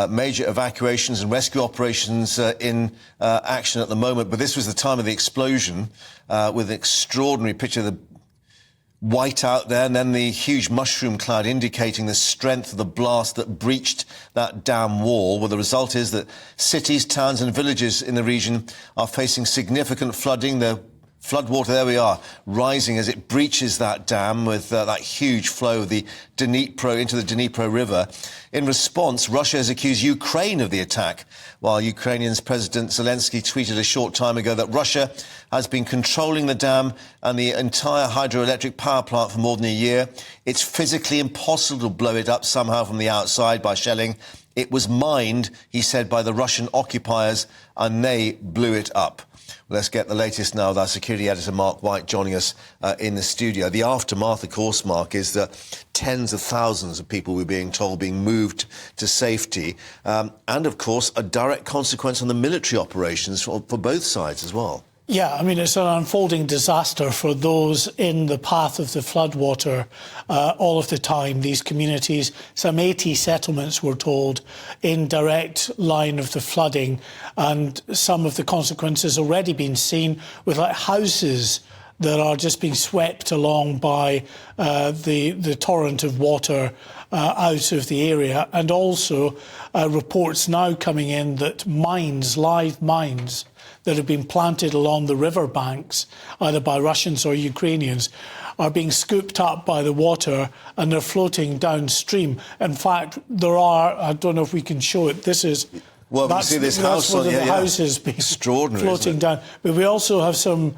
major evacuations and rescue operations in action at the moment. But this was the time of the explosion, with an extraordinary picture of the white out there, and then the huge mushroom cloud indicating the strength of the blast that breached that dam wall. Well, the result is that cities, towns and villages in the region are facing significant flooding. The floodwater, there we are, rising as it breaches that dam with that huge flow of the Dnipro into the Dnipro River. In response, Russia has accused Ukraine of the attack, while Ukrainian's President Zelensky tweeted a short time ago that Russia has been controlling the dam and the entire hydroelectric power plant for more than a year. It's physically impossible to blow it up somehow from the outside by shelling. It was mined, he said, by the Russian occupiers, and they blew it up. Let's get the latest now with our security editor, Mark White, joining us in the studio. The aftermath, of course, Mark, is that tens of thousands of people, we're being told, being moved to safety. And, of course, a direct consequence on the military operations for both sides as well. Yeah, I mean, it's an unfolding disaster for those in the path of the floodwater all of the time. These communities, some 80 settlements, we're told, in direct line of the flooding, and some of the consequences already been seen with like houses that are just being swept along by the torrent of water out of the area, and also reports now coming in that mines, live mines, that have been planted along the river banks, either by Russians or Ukrainians, are being scooped up by the water and they're floating downstream. In fact, there are, I don't know if we can show it, this is... Well, we see this house on the houses being floating down. But we also have some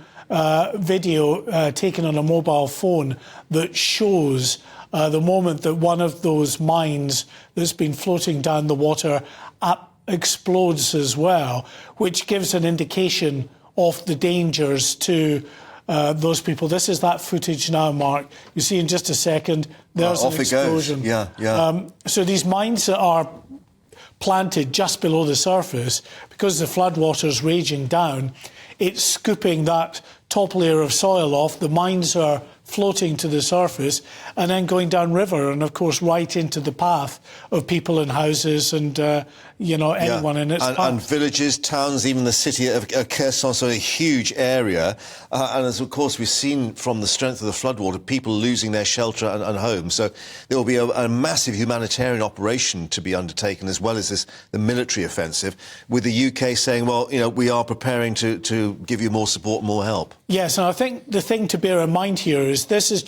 video taken on a mobile phone that shows the moment that one of those mines that's been floating down the water explodes as well, which gives an indication of the dangers to those people. This is that footage now, Mark. You see in just a second, there's an explosion. So these mines that are planted just below the surface, because the floodwater is raging down, it's scooping that top layer of soil off. The mines are floating to the surface and then going downriver and, of course, right into the path of people and houses and, anyone in its path. And villages, towns, even the city of Kherson, so a huge area. And as, of course, we've seen from the strength of the floodwater, people losing their shelter and homes. So there will be a massive humanitarian operation to be undertaken, as well as the military offensive, with the UK saying, well, we are preparing to give you more support, more help. Yes, and I think the thing to bear in mind here is this is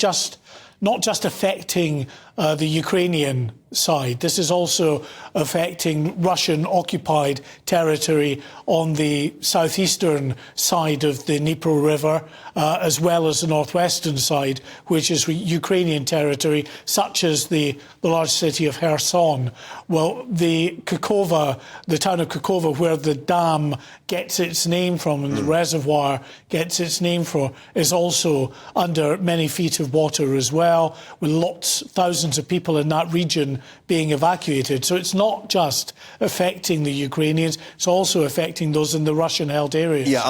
not just affecting the Ukrainian side. This is also affecting Russian-occupied territory on the southeastern side of the Dnipro River, as well as the northwestern side, which is Ukrainian territory, such as the large city of Kherson. Well, the town of Kakova, where the dam gets its name from and the reservoir gets its name from, is also under many feet of water as well, with thousands of people in that region being evacuated. So it's not just affecting the Ukrainians, it's also affecting those in the Russian-held areas. Yeah,